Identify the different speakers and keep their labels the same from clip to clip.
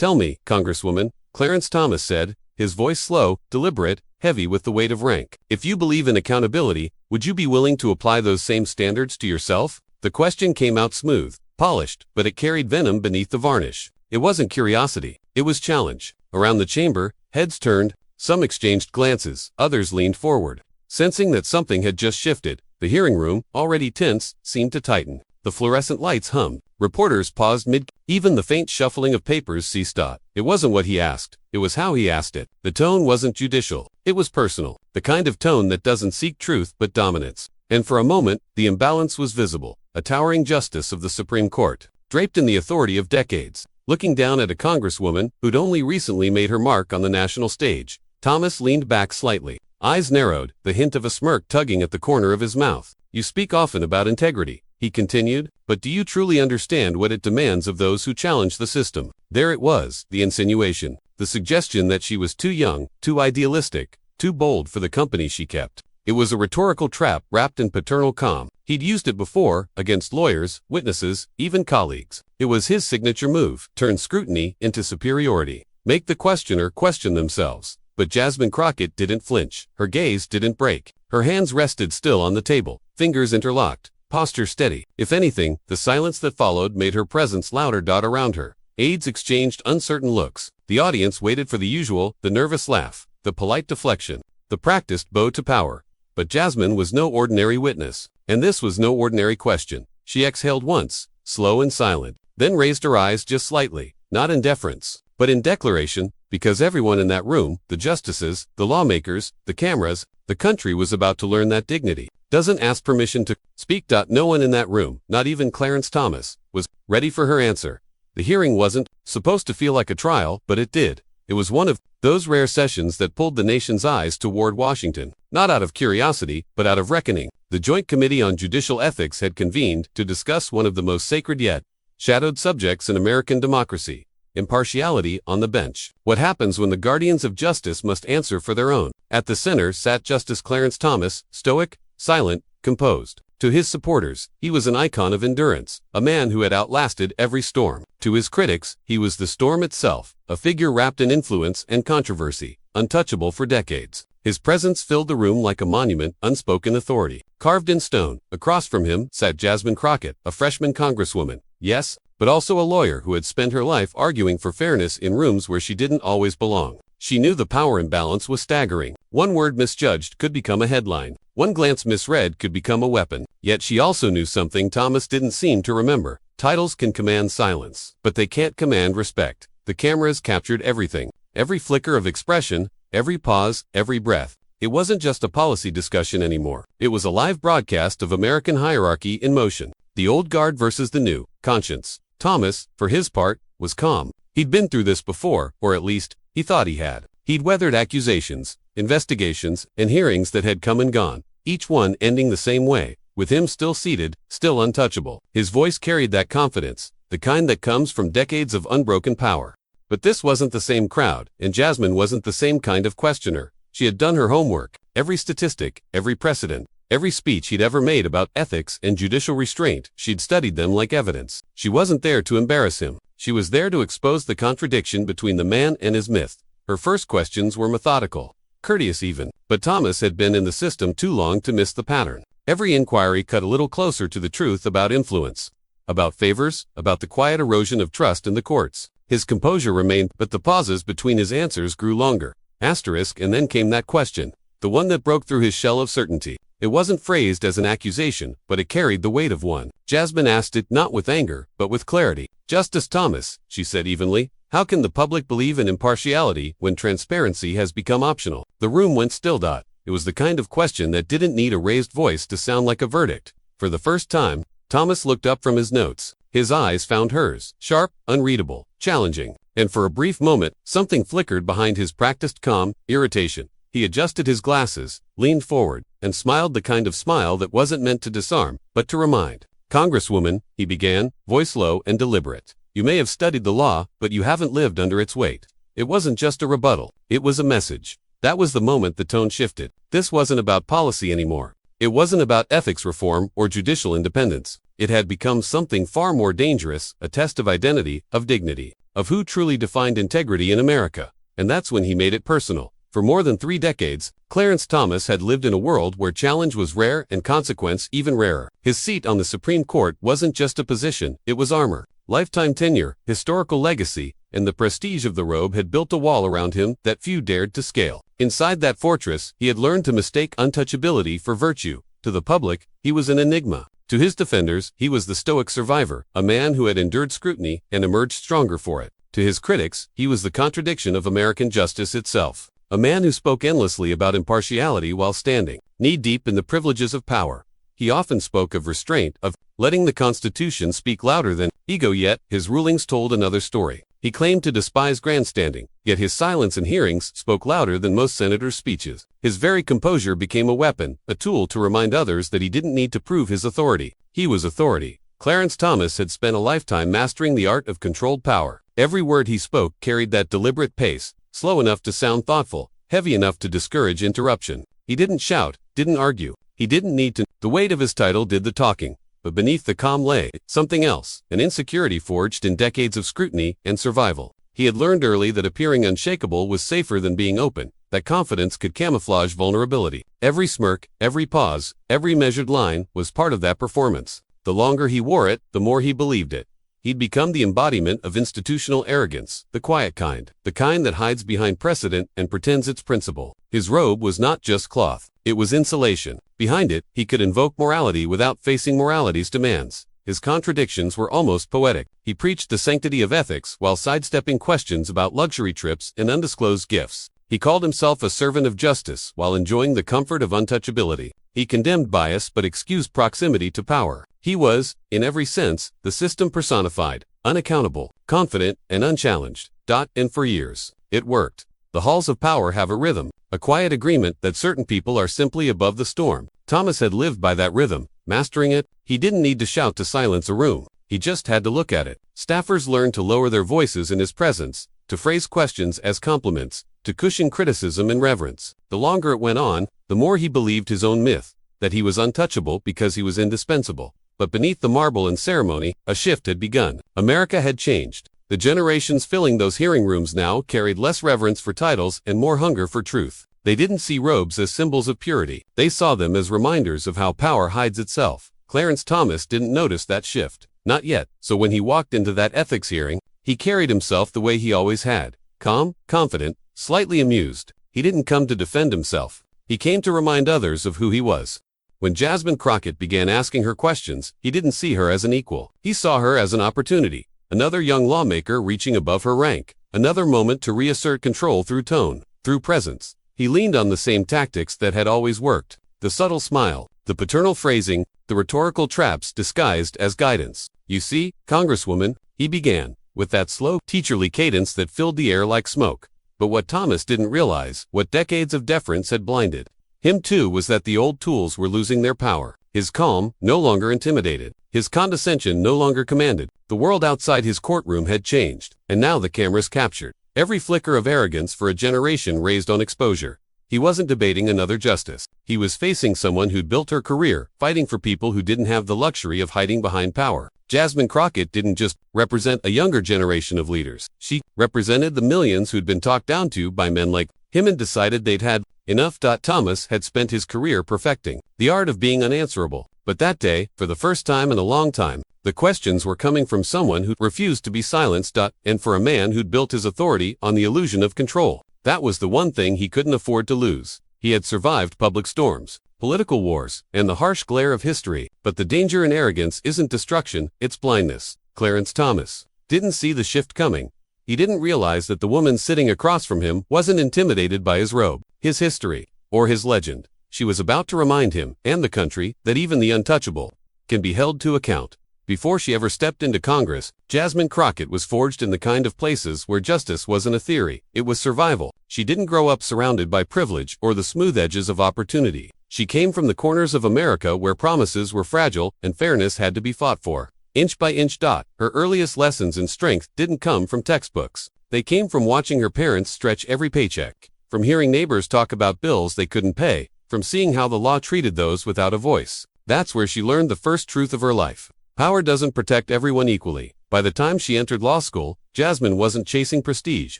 Speaker 1: Tell me, Congresswoman, Clarence Thomas said, his voice slow, deliberate, heavy with the weight of rank. If you believe in accountability, would you be willing to apply those same standards to yourself? The question came out smooth, polished, but it carried venom beneath the varnish. It wasn't curiosity. It was challenge. Around the chamber, heads turned, some exchanged glances, others leaned forward. Sensing that something had just shifted, the hearing room, already tense, seemed to tighten. The fluorescent lights hummed. Reporters paused mid. Even the faint shuffling of papers ceased. It wasn't what he asked. It was how he asked it. The tone wasn't judicial. It was personal. The kind of tone that doesn't seek truth but dominance. And for a moment, the imbalance was visible. A towering justice of the Supreme Court, draped in the authority of decades, looking down at a congresswoman who'd only recently made her mark on the national stage. Thomas leaned back slightly. Eyes narrowed, the hint of a smirk tugging at the corner of his mouth. You speak often about integrity, he continued, but do you truly understand what it demands of those who challenge the system? There it was, the insinuation, the suggestion that she was too young, too idealistic, too bold for the company she kept. It was a rhetorical trap wrapped in paternal calm. He'd used it before, against lawyers, witnesses, even colleagues. It was his signature move, turn scrutiny into superiority. Make the questioner question themselves. But Jasmine Crockett didn't flinch. Her gaze didn't break. Her hands rested still on the table, fingers interlocked, posture steady. If anything, the silence that followed made her presence louder. Around her, aides exchanged uncertain looks. The audience waited for the usual, the nervous laugh, the polite deflection, the practiced bow to power. But Jasmine was no ordinary witness, and this was no ordinary question. She exhaled once, slow and silent, then raised her eyes just slightly, not in deference, but in declaration, because everyone in that room, the justices, the lawmakers, the cameras, the country was about to learn that dignity doesn't ask permission to speak. No one in that room, not even Clarence Thomas, was ready for her answer. The hearing wasn't supposed to feel like a trial, but it did. It was one of those rare sessions that pulled the nation's eyes toward Washington, not out of curiosity, but out of reckoning. The Joint Committee on Judicial Ethics had convened to discuss one of the most sacred yet shadowed subjects in American democracy: impartiality on the bench. What happens when the guardians of justice must answer for their own? At the center sat Justice Clarence Thomas, stoic, silent, composed. To his supporters, he was an icon of endurance, a man who had outlasted every storm. To his critics, he was the storm itself, a figure wrapped in influence and controversy, untouchable for decades. His presence filled the room like a monument, unspoken authority, carved in stone. Across from him sat Jasmine Crockett, a freshman congresswoman. Yes, but also a lawyer who had spent her life arguing for fairness in rooms where she didn't always belong. She knew the power imbalance was staggering. One word misjudged could become a headline. One glance misread could become a weapon. Yet she also knew something Thomas didn't seem to remember. Titles can command silence, but they can't command respect. The cameras captured everything. Every flicker of expression, every pause, every breath. It wasn't just a policy discussion anymore. It was a live broadcast of American hierarchy in motion. The old guard versus the new conscience. Thomas, for his part, was calm. He'd been through this before, or at least, he thought he had. He'd weathered accusations, investigations, and hearings that had come and gone, each one ending the same way, with him still seated, still untouchable. His voice carried that confidence, the kind that comes from decades of unbroken power. But this wasn't the same crowd, and Jasmine wasn't the same kind of questioner. She had done her homework. Every statistic, every precedent, every speech he'd ever made about ethics and judicial restraint, she'd studied them like evidence. She wasn't there to embarrass him. She was there to expose the contradiction between the man and his myth. Her first questions were methodical, courteous even, but Thomas had been in the system too long to miss the pattern. Every inquiry cut a little closer to the truth about influence, about favors, about the quiet erosion of trust in the courts. His composure remained, but the pauses between his answers grew longer. And then came that question, the one that broke through his shell of certainty. It wasn't phrased as an accusation, but it carried the weight of one. Jasmine asked it not with anger, but with clarity. Justice Thomas, she said evenly, how can the public believe in impartiality when transparency has become optional? The room went still. It was the kind of question that didn't need a raised voice to sound like a verdict. For the first time, Thomas looked up from his notes. His eyes found hers, sharp, unreadable, challenging. And for a brief moment, something flickered behind his practiced calm, irritation. He adjusted his glasses, leaned forward, and smiled, the kind of smile that wasn't meant to disarm, but to remind. Congresswoman, he began, voice low and deliberate. You may have studied the law, but you haven't lived under its weight. It wasn't just a rebuttal. It was a message. That was the moment the tone shifted. This wasn't about policy anymore. It wasn't about ethics reform or judicial independence. It had become something far more dangerous, a test of identity, of dignity. of who truly defined integrity in America. And that's when he made it personal. For more than 3 decades, Clarence Thomas had lived in a world where challenge was rare and consequence even rarer. His seat on the Supreme Court wasn't just a position, it was armor. Lifetime tenure, historical legacy, and the prestige of the robe had built a wall around him that few dared to scale. Inside that fortress, he had learned to mistake untouchability for virtue. To the public, he was an enigma. To his defenders, he was the stoic survivor, a man who had endured scrutiny and emerged stronger for it. To his critics, he was the contradiction of American justice itself. A man who spoke endlessly about impartiality while standing knee-deep in the privileges of power. He often spoke of restraint, of letting the Constitution speak louder than ego, yet his rulings told another story. He claimed to despise grandstanding, yet his silence in hearings spoke louder than most senators' speeches. His very composure became a weapon, a tool to remind others that he didn't need to prove his authority. He was authority. Clarence Thomas had spent a lifetime mastering the art of controlled power. Every word he spoke carried that deliberate pace, slow enough to sound thoughtful, heavy enough to discourage interruption. He didn't shout, didn't argue. He didn't need to. The weight of his title did the talking. But beneath the calm lay something else, an insecurity forged in decades of scrutiny and survival. He had learned early that appearing unshakable was safer than being open, that confidence could camouflage vulnerability. Every smirk, every pause, every measured line was part of that performance. The longer he wore it, the more he believed it. He'd become the embodiment of institutional arrogance, the quiet kind, the kind that hides behind precedent and pretends it's principle. His robe was not just cloth, it was insulation. Behind it, he could invoke morality without facing morality's demands. His contradictions were almost poetic. He preached the sanctity of ethics while sidestepping questions about luxury trips and undisclosed gifts. He called himself a servant of justice while enjoying the comfort of untouchability. He condemned bias but excused proximity to power. He was, in every sense, the system personified, unaccountable, confident, and unchallenged. And for years, it worked. The halls of power have a rhythm, a quiet agreement that certain people are simply above the storm. Thomas had lived by that rhythm, mastering it. He didn't need to shout to silence a room. He just had to look at it. Staffers learned to lower their voices in his presence, to phrase questions as compliments, to cushion criticism in reverence. The longer it went on, the more he believed his own myth, that he was untouchable because he was indispensable. But beneath the marble and ceremony, a shift had begun. America had changed. The generations filling those hearing rooms now carried less reverence for titles and more hunger for truth. They didn't see robes as symbols of purity. They saw them as reminders of how power hides itself. Clarence Thomas didn't notice that shift. Not yet. So when he walked into that ethics hearing, he carried himself the way he always had. Calm, confident, slightly amused. He didn't come to defend himself. He came to remind others of who he was. When Jasmine Crockett began asking her questions, he didn't see her as an equal. He saw her as an opportunity. Another young lawmaker reaching above her rank. Another moment to reassert control through tone, through presence. He leaned on the same tactics that had always worked. The subtle smile, the paternal phrasing, the rhetorical traps disguised as guidance. "You see, Congresswoman," he began, with that slow, teacherly cadence that filled the air like smoke. But what Thomas didn't realize, what decades of deference had blinded him too, was that the old tools were losing their power. His calm no longer intimidated. His condescension no longer commanded. The world outside his courtroom had changed, and now the cameras captured every flicker of arrogance for a generation raised on exposure. He wasn't debating another justice. He was facing someone who'd built her career, fighting for people who didn't have the luxury of hiding behind power. Jasmine Crockett didn't just represent a younger generation of leaders. She represented the millions who'd been talked down to by men like him and decided they'd had enough. Thomas had spent his career perfecting the art of being unanswerable. But that day, for the first time in a long time, the questions were coming from someone who refused to be silenced, and for a man who'd built his authority on the illusion of control. That was the one thing he couldn't afford to lose. He had survived public storms, political wars, and the harsh glare of history. But the danger in arrogance isn't destruction, it's blindness. Clarence Thomas didn't see the shift coming. He didn't realize that the woman sitting across from him wasn't intimidated by his robe, his history, or his legend. She was about to remind him, and the country, that even the untouchable can be held to account. Before she ever stepped into Congress, Jasmine Crockett was forged in the kind of places where justice wasn't a theory, it was survival. She didn't grow up surrounded by privilege or the smooth edges of opportunity. She came from the corners of America where promises were fragile and fairness had to be fought for. Inch by inch. Her earliest lessons in strength didn't come from textbooks. They came from watching her parents stretch every paycheck, from hearing neighbors talk about bills they couldn't pay, from seeing how the law treated those without a voice. That's where she learned the first truth of her life. Power doesn't protect everyone equally. By the time she entered law school, Jasmine wasn't chasing prestige.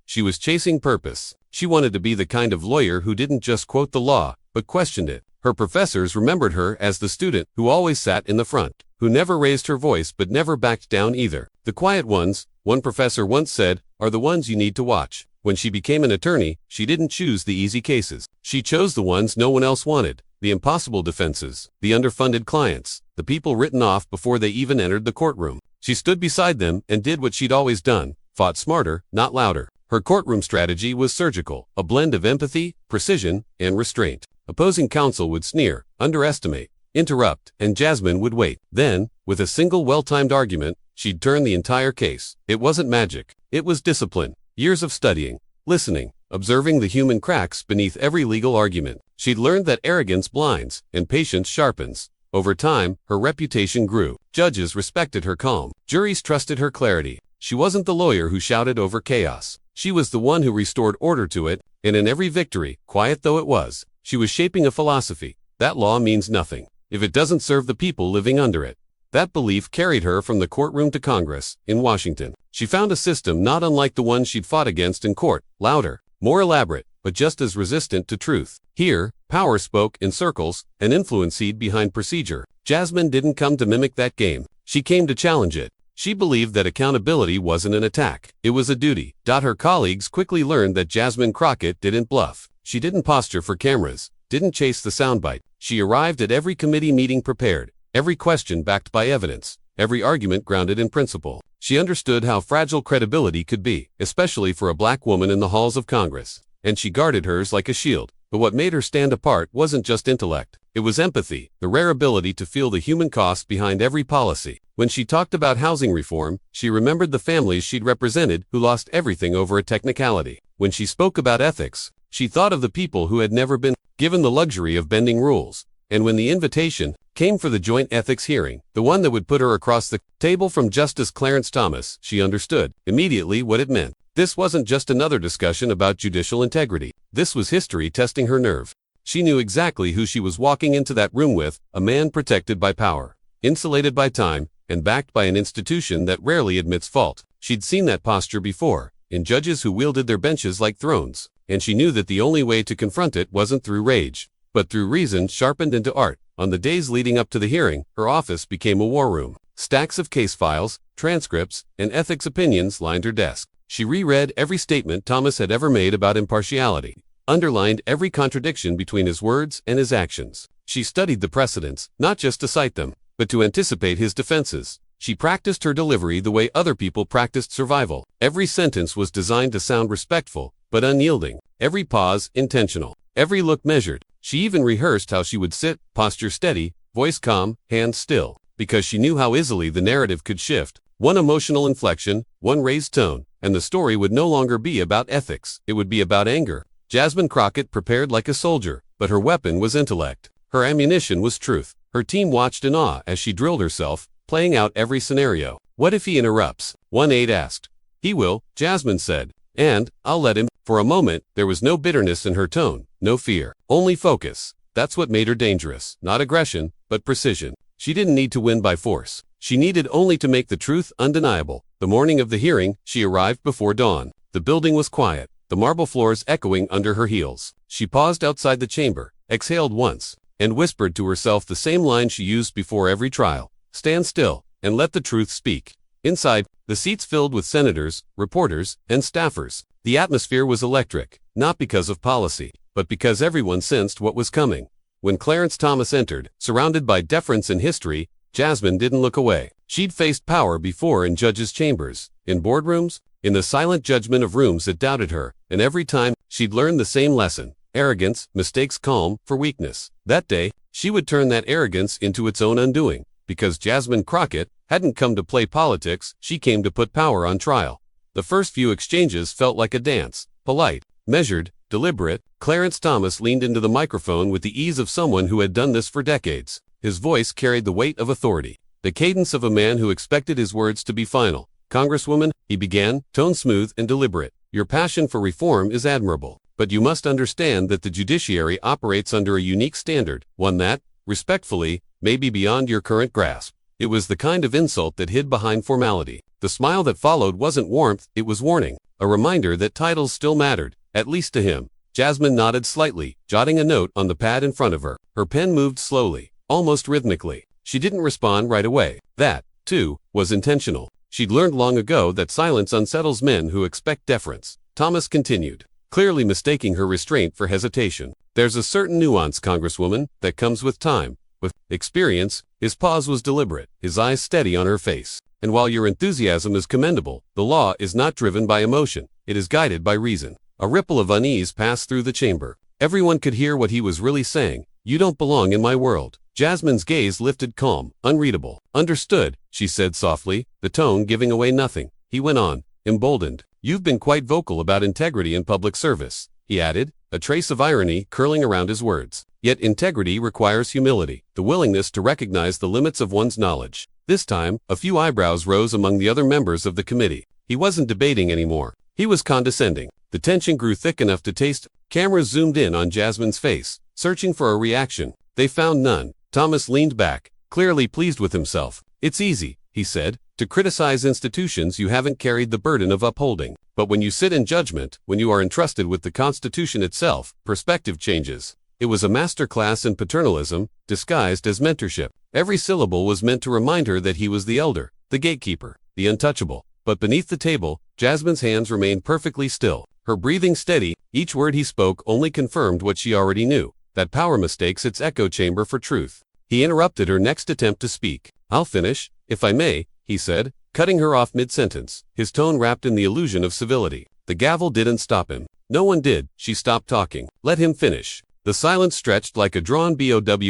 Speaker 1: She was chasing purpose. She wanted to be the kind of lawyer who didn't just quote the law, but questioned it. Her professors remembered her as the student who always sat in the front, who never raised her voice but never backed down either. The quiet ones, one professor once said, are the ones you need to watch. When she became an attorney, she didn't choose the easy cases. She chose the ones no one else wanted, the impossible defenses, the underfunded clients, the people written off before they even entered the courtroom. She stood beside them and did what she'd always done, fought smarter, not louder. Her courtroom strategy was surgical, a blend of empathy, precision, and restraint. Opposing counsel would sneer, underestimate, interrupt, and Jasmine would wait. Then, with a single well-timed argument, she'd turn the entire case. It wasn't magic. It was discipline. Years of studying, listening, observing the human cracks beneath every legal argument. She'd learned that arrogance blinds, and patience sharpens. Over time, her reputation grew. Judges respected her calm. Juries trusted her clarity. She wasn't the lawyer who shouted over chaos. She was the one who restored order to it, and in every victory, quiet though it was, she was shaping a philosophy. That law means nothing if it doesn't serve the people living under it. That belief carried her from the courtroom to Congress, in Washington. She found a system not unlike the one she'd fought against in court, louder, more elaborate, but just as resistant to truth. Here, power spoke in circles, and influence hid behind procedure. Jasmine didn't come to mimic that game. She came to challenge it. She believed that accountability wasn't an attack. It was a duty. Her colleagues quickly learned that Jasmine Crockett didn't bluff. She didn't posture for cameras, didn't chase the soundbite. She arrived at every committee meeting prepared, every question backed by evidence, every argument grounded in principle. She understood how fragile credibility could be, especially for a black woman in the halls of Congress, and she guarded hers like a shield. But what made her stand apart wasn't just intellect. It was empathy, the rare ability to feel the human cost behind every policy. When she talked about housing reform, she remembered the families she'd represented who lost everything over a technicality. When she spoke about ethics, she thought of the people who had never been given the luxury of bending rules. And when the invitation came for the joint ethics hearing, the one that would put her across the table from Justice Clarence Thomas, she understood immediately what it meant. This wasn't just another discussion about judicial integrity. This was history testing her nerve. She knew exactly who she was walking into that room with, a man protected by power, insulated by time, and backed by an institution that rarely admits fault. She'd seen that posture before, in judges who wielded their benches like thrones, and she knew that the only way to confront it wasn't through rage, but through reason sharpened into art. On the days leading up to the hearing, her office became a war room. Stacks of case files, transcripts, and ethics opinions lined her desk. She reread every statement Thomas had ever made about impartiality, underlined every contradiction between his words and his actions. She studied the precedents, not just to cite them, but to anticipate his defenses. She practiced her delivery the way other people practiced survival. Every sentence was designed to sound respectful, but unyielding. Every pause intentional. Every look measured. She even rehearsed how she would sit, posture steady, voice calm, hands still, because she knew how easily the narrative could shift. One emotional inflection, one raised tone, and the story would no longer be about ethics. It would be about anger. Jasmine Crockett prepared like a soldier, but her weapon was intellect. Her ammunition was truth. Her team watched in awe as she drilled herself, playing out every scenario. What if he interrupts? One aide asked. He will, Jasmine said. And, I'll let him. For a moment, there was no bitterness in her tone, no fear, only focus. That's what made her dangerous. Not aggression, but precision. She didn't need to win by force. She needed only to make the truth undeniable. The morning of the hearing, she arrived before dawn. The building was quiet, the marble floors echoing under her heels. She paused outside the chamber, exhaled once, and whispered to herself the same line she used before every trial. Stand still, and let the truth speak. Inside, the seats filled with senators, reporters, and staffers. The atmosphere was electric, not because of policy, but because everyone sensed what was coming. When Clarence Thomas entered, surrounded by deference and history, Jasmine didn't look away. She'd faced power before in judges' chambers, in boardrooms, in the silent judgment of rooms that doubted her, and every time, she'd learned the same lesson. Arrogance mistakes calm for weakness. That day, she would turn that arrogance into its own undoing. Because Jasmine Crockett hadn't come to play politics, she came to put power on trial. The first few exchanges felt like a dance, polite, measured, deliberate. Clarence Thomas leaned into the microphone with the ease of someone who had done this for decades. His voice carried the weight of authority, the cadence of a man who expected his words to be final. Congresswoman, he began, tone smooth and deliberate. Your passion for reform is admirable, but you must understand that the judiciary operates under a unique standard, one that, respectfully, may be beyond your current grasp. It was the kind of insult that hid behind formality. The smile that followed wasn't warmth, it was warning. A reminder that titles still mattered, at least to him. Jasmine nodded slightly, jotting a note on the pad in front of her. Her pen moved slowly, almost rhythmically. She didn't respond right away. That, too, was intentional. She'd learned long ago that silence unsettles men who expect deference. Thomas continued, clearly mistaking her restraint for hesitation. There's a certain nuance, Congresswoman, that comes with time, with experience. His pause was deliberate, his eyes steady on her face. And while your enthusiasm is commendable, the law is not driven by emotion. It is guided by reason. A ripple of unease passed through the chamber. Everyone could hear what he was really saying. You don't belong in my world. Jasmine's gaze lifted, calm, unreadable. Understood, she said softly, the tone giving away nothing. He went on, emboldened. You've been quite vocal about integrity in public service, he added, a trace of irony curling around his words. Yet integrity requires humility, the willingness to recognize the limits of one's knowledge. This time, a few eyebrows rose among the other members of the committee. He wasn't debating anymore. He was condescending. The tension grew thick enough to taste. Cameras zoomed in on Jasmine's face, searching for a reaction. They found none. Thomas leaned back, clearly pleased with himself. It's easy, he said, to criticize institutions you haven't carried the burden of upholding. But when you sit in judgment, when you are entrusted with the Constitution itself, perspective changes. It was a masterclass in paternalism, disguised as mentorship. Every syllable was meant to remind her that he was the elder, the gatekeeper, the untouchable. But beneath the table, Jasmine's hands remained perfectly still, her breathing steady. Each word he spoke only confirmed what she already knew, that power mistakes its echo chamber for truth. He interrupted her next attempt to speak. I'll finish, if I may, he said, cutting her off mid-sentence, his tone wrapped in the illusion of civility. The gavel didn't stop him. No one did. She stopped talking. Let him finish. The silence stretched like a drawn bowstring.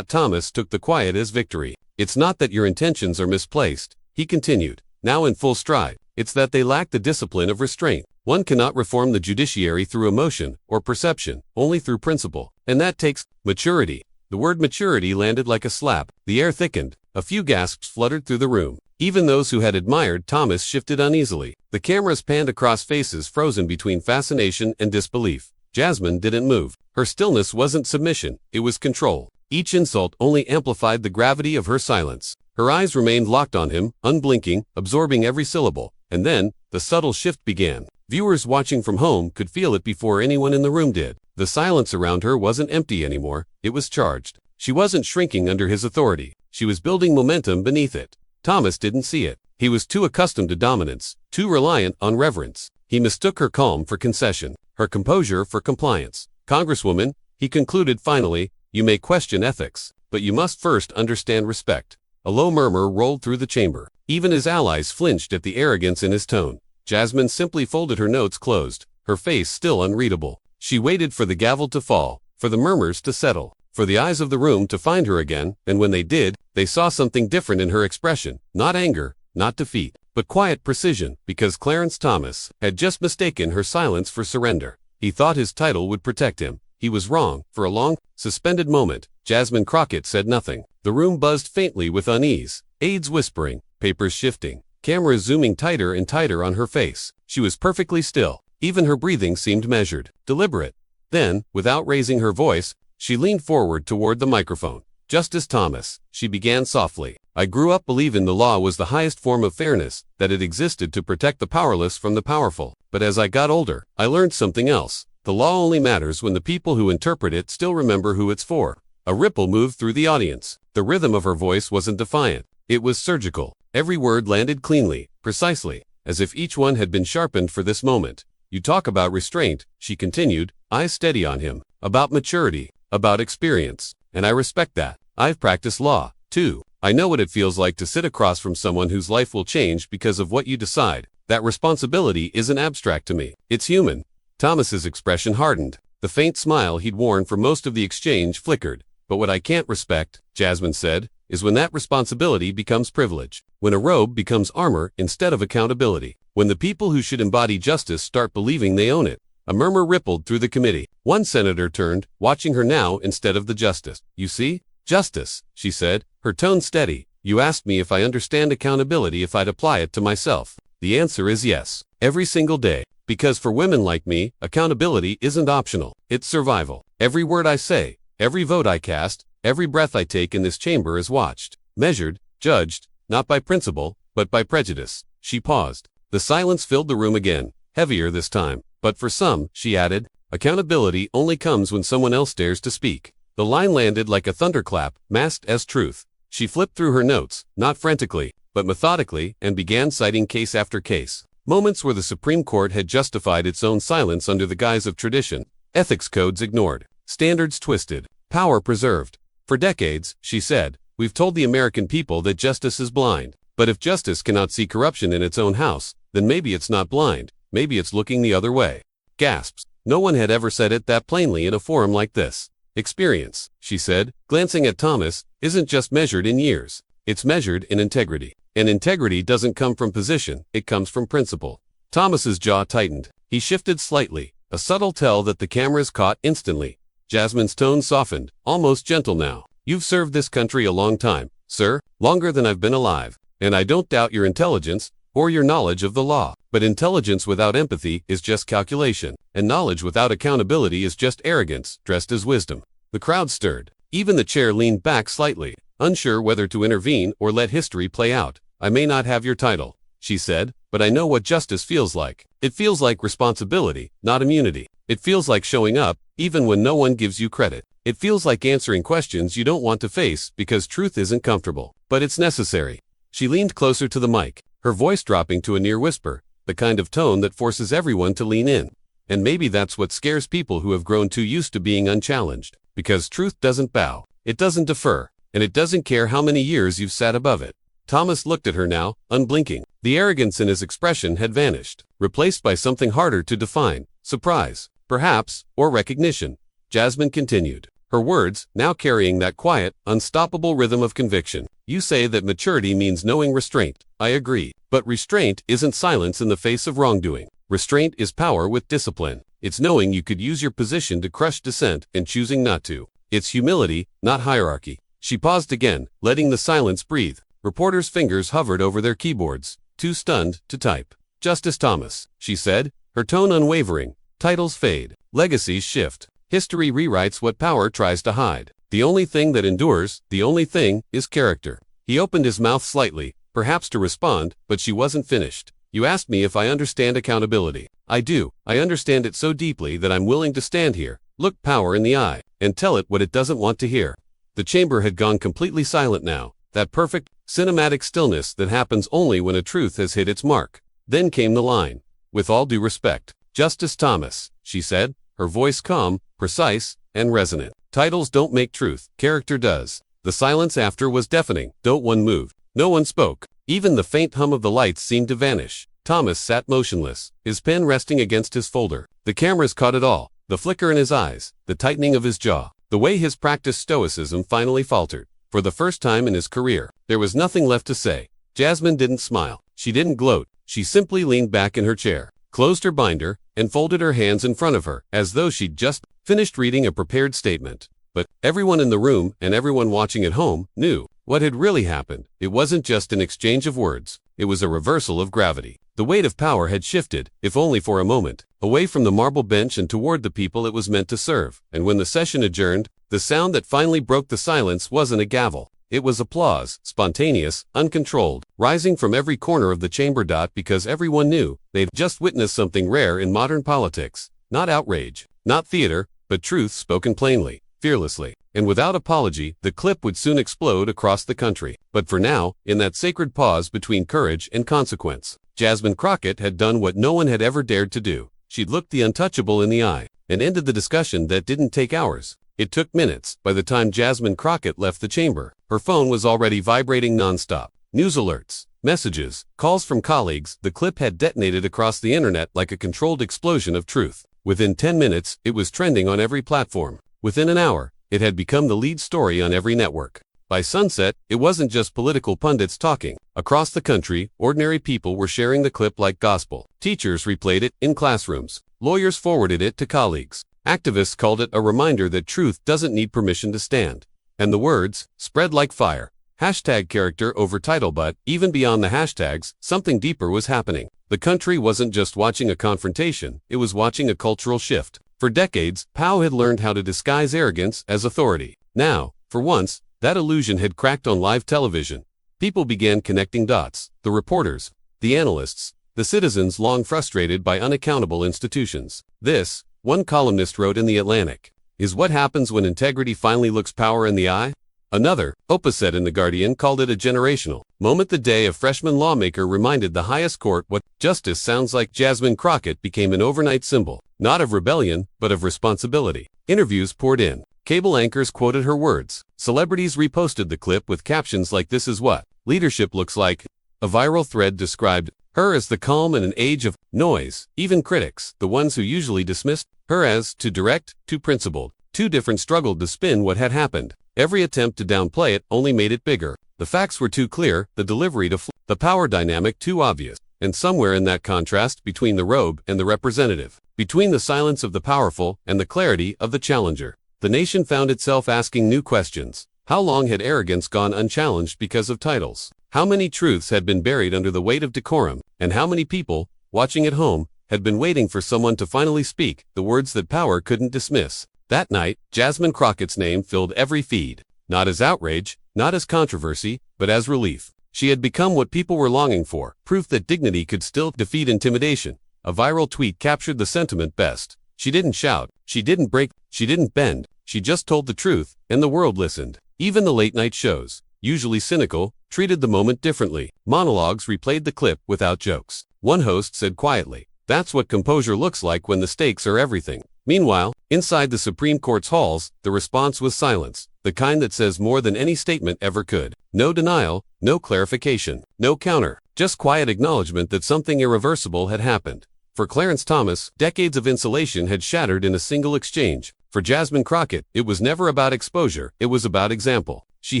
Speaker 1: Thomas took the quiet as victory. It's not that your intentions are misplaced, he continued, now in full stride. It's that they lack the discipline of restraint. One cannot reform the judiciary through emotion or perception, only through principle. And that takes maturity. The word maturity landed like a slap. The air thickened. A few gasps fluttered through the room. Even those who had admired Thomas shifted uneasily. The cameras panned across faces frozen between fascination and disbelief. Jasmine didn't move. Her stillness wasn't submission, it was control. Each insult only amplified the gravity of her silence. Her eyes remained locked on him, unblinking, absorbing every syllable. And then, the subtle shift began. Viewers watching from home could feel it before anyone in the room did. The silence around her wasn't empty anymore, it was charged. She wasn't shrinking under his authority. She was building momentum beneath it. Thomas didn't see it. He was too accustomed to dominance, too reliant on reverence. He mistook her calm for concession, her composure for compliance. Congresswoman, he concluded finally, you may question ethics, but you must first understand respect. A low murmur rolled through the chamber. Even his allies flinched at the arrogance in his tone. Jasmine simply folded her notes closed, her face still unreadable. She waited for the gavel to fall, for the murmurs to settle, for the eyes of the room to find her again, and when they did, they saw something different in her expression. Not anger, not defeat, but quiet precision, because Clarence Thomas had just mistaken her silence for surrender. He thought his title would protect him. He was wrong. For a long, suspended moment, Jasmine Crockett said nothing. The room buzzed faintly with unease, aides whispering, papers shifting, cameras zooming tighter and tighter on her face. She was perfectly still. Even her breathing seemed measured, deliberate. Then, without raising her voice, she leaned forward toward the microphone. Justice Thomas, she began softly, I grew up believing the law was the highest form of fairness, that it existed to protect the powerless from the powerful. But as I got older, I learned something else. The law only matters when the people who interpret it still remember who it's for. A ripple moved through the audience. The rhythm of her voice wasn't defiant. It was surgical. Every word landed cleanly, precisely, as if each one had been sharpened for this moment. You talk about restraint, she continued, eyes steady on him, about maturity, about experience, and I respect that. I've practiced law, too. I know what it feels like to sit across from someone whose life will change because of what you decide. That responsibility isn't abstract to me. It's human. Thomas's expression hardened. The faint smile he'd worn for most of the exchange flickered. But what I can't respect, Jasmine said, is when that responsibility becomes privilege. When a robe becomes armor instead of accountability. When the people who should embody justice start believing they own it. A murmur rippled through the committee. One senator turned, watching her now instead of the justice. You see? Justice, she said, her tone steady. You asked me if I understand accountability if I'd apply it to myself. The answer is yes. Every single day. Because for women like me, accountability isn't optional. It's survival. Every word I say, every vote I cast, every breath I take in this chamber is watched. measured, judged, not by principle, but by prejudice. She paused. The silence filled the room again, heavier this time. But for some, she added, accountability only comes when someone else dares to speak. The line landed like a thunderclap, masked as truth. She flipped through her notes, not frantically, but methodically, and began citing case after case. Moments where the Supreme Court had justified its own silence under the guise of tradition, ethics codes ignored, standards twisted, power preserved. For decades, she said, we've told the American people that justice is blind. But if justice cannot see corruption in its own house, then maybe it's not blind, maybe it's looking the other way. Gasps. No one had ever said it that plainly in a forum like this. Experience, she said, glancing at Thomas, isn't just measured in years. It's measured in integrity. And integrity doesn't come from position, it comes from principle. Thomas's jaw tightened. He shifted slightly, a subtle tell that the cameras caught instantly. Jasmine's tone softened, almost gentle now. You've served this country a long time, sir, longer than I've been alive. And I don't doubt your intelligence, or your knowledge of the law. But intelligence without empathy is just calculation, and knowledge without accountability is just arrogance, dressed as wisdom. The crowd stirred. Even the chair leaned back slightly, unsure whether to intervene or let history play out. I may not have your title, she said, but I know what justice feels like. It feels like responsibility, not immunity. It feels like showing up, even when no one gives you credit. It feels like answering questions you don't want to face because truth isn't comfortable. But it's necessary. She leaned closer to the mic, her voice dropping to a near whisper, the kind of tone that forces everyone to lean in. And maybe that's what scares people who have grown too used to being unchallenged. Because truth doesn't bow, it doesn't defer, and it doesn't care how many years you've sat above it. Thomas looked at her now, unblinking. The arrogance in his expression had vanished, replaced by something harder to define, surprise, perhaps, or recognition. Jasmine continued, her words now carrying that quiet, unstoppable rhythm of conviction. You say that maturity means knowing restraint. I agree. But restraint isn't silence in the face of wrongdoing. Restraint is power with discipline. It's knowing you could use your position to crush dissent and choosing not to. It's humility, not hierarchy. She paused again, letting the silence breathe. Reporters' fingers hovered over their keyboards, too stunned to type. Justice Thomas, she said, her tone unwavering. Titles fade. Legacies shift. History rewrites what power tries to hide. The only thing that endures, the only thing, is character. He opened his mouth slightly, perhaps to respond, but she wasn't finished. You asked me if I understand accountability. I do. I understand it so deeply that I'm willing to stand here, look power in the eye, and tell it what it doesn't want to hear. The chamber had gone completely silent now, that perfect, cinematic stillness that happens only when a truth has hit its mark. Then came the line. With all due respect, Justice Thomas, she said, her voice calm, precise, and resonant. Titles don't make truth, character does. The silence after was deafening. No one moved. No one spoke. Even the faint hum of the lights seemed to vanish. Thomas sat motionless, his pen resting against his folder. The cameras caught it all. The flicker in his eyes, the tightening of his jaw, the way his practiced stoicism finally faltered. For the first time in his career, there was nothing left to say. Jasmine didn't smile. She didn't gloat. She simply leaned back in her chair, closed her binder, and folded her hands in front of her, as though she'd just finished reading a prepared statement. But everyone in the room, and everyone watching at home, knew what had really happened. It wasn't just an exchange of words. It was a reversal of gravity. The weight of power had shifted, if only for a moment, away from the marble bench and toward the people it was meant to serve. And when the session adjourned, the sound that finally broke the silence wasn't a gavel. It was applause, spontaneous, uncontrolled, rising from every corner of the chamber. Because everyone knew they'd just witnessed something rare in modern politics. Not outrage, not theater, but truth spoken plainly, fearlessly, and without apology. The clip would soon explode across the country. But for now, in that sacred pause between courage and consequence, Jasmine Crockett had done what no one had ever dared to do. She'd looked the untouchable in the eye, and ended the discussion that didn't take hours. It took minutes. By the time Jasmine Crockett left the chamber, her phone was already vibrating nonstop. News alerts, messages, calls from colleagues. The clip had detonated across the internet like a controlled explosion of truth. Within 10 minutes, it was trending on every platform. Within an hour, it had become the lead story on every network. By sunset, it wasn't just political pundits talking. Across the country, ordinary people were sharing the clip like gospel. Teachers replayed it in classrooms. Lawyers forwarded it to colleagues. Activists called it a reminder that truth doesn't need permission to stand. And the words spread like fire. Hashtag character over title. But even beyond the hashtags, something deeper was happening. The country wasn't just watching a confrontation, it was watching a cultural shift. For decades, Pow had learned how to disguise arrogance as authority. Now, for once, That illusion had cracked on live television. People began connecting dots. The reporters, the analysts, the citizens long frustrated by unaccountable institutions. This, one columnist wrote in The Atlantic, is what happens when integrity finally looks power in the eye. Another, opposite in The Guardian, called it a generational moment. The day a freshman lawmaker reminded the highest court what justice sounds like. Jasmine Crockett became an overnight symbol, not of rebellion, but of responsibility. Interviews poured in. Cable anchors quoted her words. Celebrities reposted the clip with captions like "This is what leadership looks like." A viral thread described her as the calm in an age of noise. Even critics, the ones who usually dismissed her as too direct, too principled, too different, struggled to spin what had happened. Every attempt to downplay it only made it bigger. The facts were too clear, the delivery the power dynamic too obvious. And somewhere in that contrast between the robe and the representative, between the silence of the powerful and the clarity of the challenger, the nation found itself asking new questions. How long had arrogance gone unchallenged because of titles? How many truths had been buried under the weight of decorum? And how many people, watching at home, had been waiting for someone to finally speak the words that power couldn't dismiss? That night, Jasmine Crockett's name filled every feed, not as outrage, not as controversy, but as relief. She had become what people were longing for, proof that dignity could still defeat intimidation. A viral tweet captured the sentiment best. She didn't shout, she didn't break, she didn't bend, she just told the truth, and the world listened. Even the late-night shows, usually cynical, treated the moment differently. Monologues replayed the clip without jokes. One host said quietly, "That's what composure looks like when the stakes are everything." Meanwhile, inside the Supreme Court's halls, the response was silence, the kind that says more than any statement ever could. No denial, no clarification, no counter, just quiet acknowledgement that something irreversible had happened. For Clarence Thomas, decades of insulation had shattered in a single exchange. For Jasmine Crockett, it was never about exposure, it was about example. She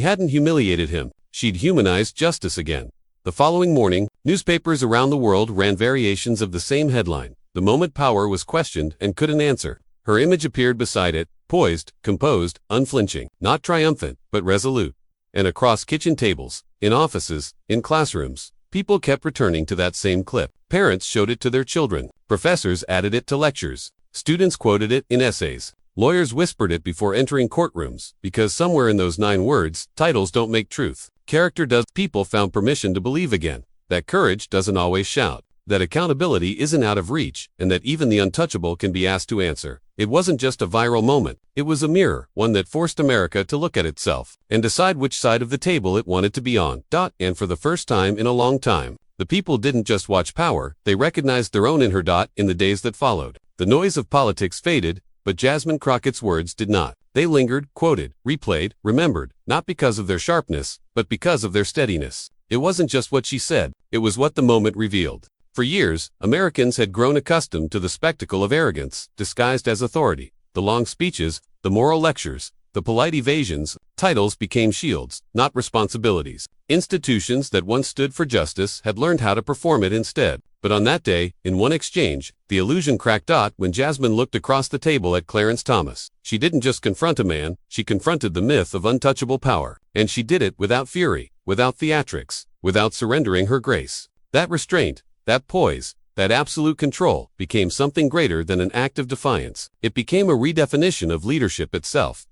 Speaker 1: hadn't humiliated him, she'd humanized justice again. The following morning, newspapers around the world ran variations of the same headline. The moment power was questioned and couldn't answer, her image appeared beside it, poised, composed, unflinching, not triumphant, but resolute. And across kitchen tables, in offices, in classrooms, people kept returning to that same clip. Parents showed it to their children, professors added it to lectures, students quoted it in essays, lawyers whispered it before entering courtrooms, because somewhere in those 9 words, titles don't make truth. Character does. People found permission to believe again, that courage doesn't always shout, that accountability isn't out of reach, and that even the untouchable can be asked to answer. It wasn't just a viral moment, it was a mirror, one that forced America to look at itself, and decide which side of the table it wanted to be on. And for the first time in a long time, the people didn't just watch power, they recognized their own in her. In the days that followed, the noise of politics faded, but Jasmine Crockett's words did not. They lingered, quoted, replayed, remembered, not because of their sharpness, but because of their steadiness. It wasn't just what she said, it was what the moment revealed. For years, Americans had grown accustomed to the spectacle of arrogance, disguised as authority. The long speeches, the moral lectures, the polite evasions, titles became shields, not responsibilities. Institutions that once stood for justice had learned how to perform it instead. But on that day, in one exchange, the illusion cracked. When Jasmine looked across the table at Clarence Thomas, she didn't just confront a man, she confronted the myth of untouchable power. And she did it without fury, without theatrics, without surrendering her grace. That restraint, that poise, that absolute control, became something greater than an act of defiance. It became a redefinition of leadership itself.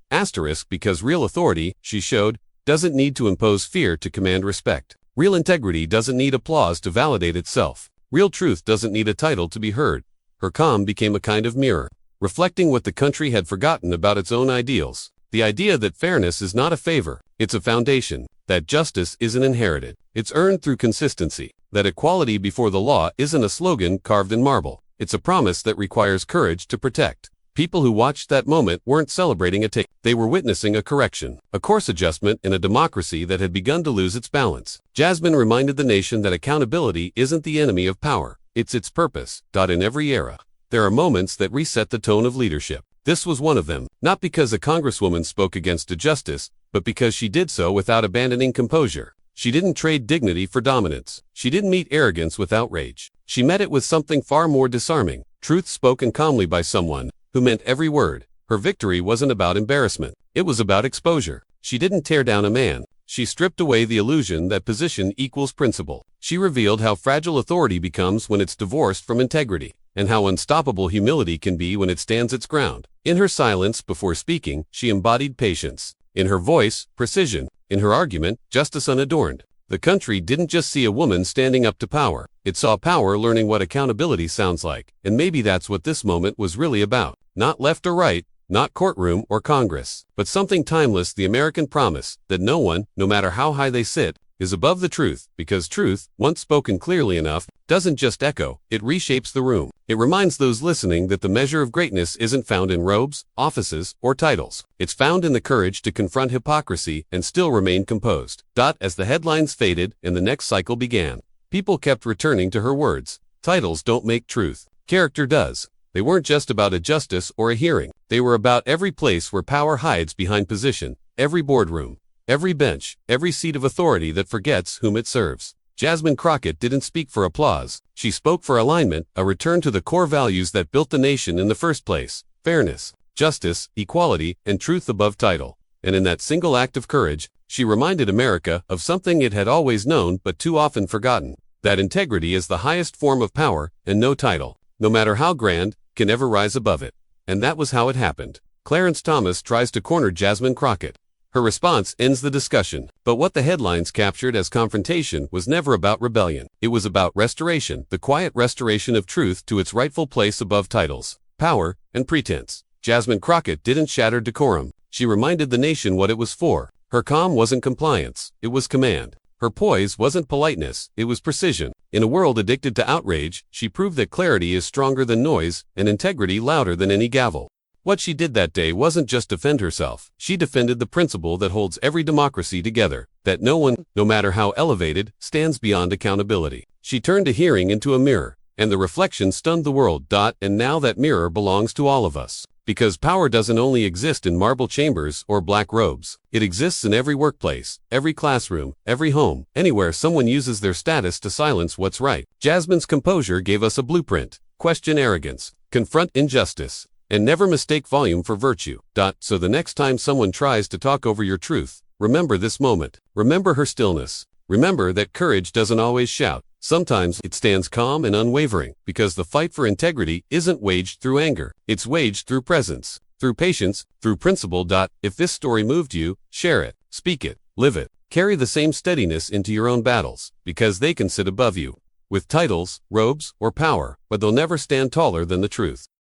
Speaker 1: Because real authority, she showed, doesn't need to impose fear to command respect. Real integrity doesn't need applause to validate itself. Real truth doesn't need a title to be heard. Her calm became a kind of mirror, reflecting what the country had forgotten about its own ideals. The idea that fairness is not a favor, it's a foundation. That justice isn't inherited, it's earned through consistency. That equality before the law isn't a slogan carved in marble, it's a promise that requires courage to protect. People who watched that moment weren't celebrating a take, they were witnessing a correction, a course adjustment in a democracy that had begun to lose its balance. Jasmine reminded the nation that accountability isn't the enemy of power, it's its purpose. In every era, there are moments that reset the tone of leadership. This was one of them, not because a congresswoman spoke against injustice, but because she did so without abandoning composure. She didn't trade dignity for dominance. She didn't meet arrogance with outrage. She met it with something far more disarming, truth spoken calmly by someone who meant every word. Her victory wasn't about embarrassment, it was about exposure. She didn't tear down a man, she stripped away the illusion that position equals principle. She revealed how fragile authority becomes when it's divorced from integrity, and how unstoppable humility can be when it stands its ground. In her silence before speaking, she embodied patience. In her voice, precision. In her argument, justice unadorned. The country didn't just see a woman standing up to power. It saw power learning what accountability sounds like. And maybe that's what this moment was really about. Not left or right, not courtroom or Congress, but something timeless, the American promise that no one, no matter how high they sit, is above the truth, because truth, once spoken clearly enough, doesn't just echo, it reshapes the room. It reminds those listening that the measure of greatness isn't found in robes, offices, or titles. It's found in the courage to confront hypocrisy and still remain composed. As the headlines faded and the next cycle began, people kept returning to her words. Titles don't make truth. Character does. They weren't just about a justice or a hearing. They were about every place where power hides behind position, every boardroom, every bench, every seat of authority that forgets whom it serves. Jasmine Crockett didn't speak for applause. She spoke for alignment, a return to the core values that built the nation in the first place: fairness, justice, equality, and truth above title. And in that single act of courage, she reminded America of something it had always known but too often forgotten: that integrity is the highest form of power, and no title, no matter how grand, can ever rise above it. And that was how it happened. Clarence Thomas tries to corner Jasmine Crockett. Her response ends the discussion. But what the headlines captured as confrontation was never about rebellion. It was about restoration, the quiet restoration of truth to its rightful place above titles, power, and pretense. Jasmine Crockett didn't shatter decorum. She reminded the nation what it was for. Her calm wasn't compliance, it was command. Her poise wasn't politeness, it was precision. In a world addicted to outrage, she proved that clarity is stronger than noise, and integrity louder than any gavel. What she did that day wasn't just defend herself. She defended the principle that holds every democracy together, that no one, no matter how elevated, stands beyond accountability. She turned a hearing into a mirror, and the reflection stunned the world. And now that mirror belongs to all of us. Because power doesn't only exist in marble chambers or black robes. It exists in every workplace, every classroom, every home, anywhere someone uses their status to silence what's right. Jasmine's composure gave us a blueprint. Question arrogance, confront injustice, and never mistake volume for virtue. So the next time someone tries to talk over your truth, remember this moment. Remember her stillness. Remember that courage doesn't always shout. Sometimes it stands calm and unwavering, because the fight for integrity isn't waged through anger. It's waged through presence, through patience, through principle. If this story moved you, share it, speak it, live it. Carry the same steadiness into your own battles, because they can sit above you, with titles, robes, or power, but they'll never stand taller than the truth.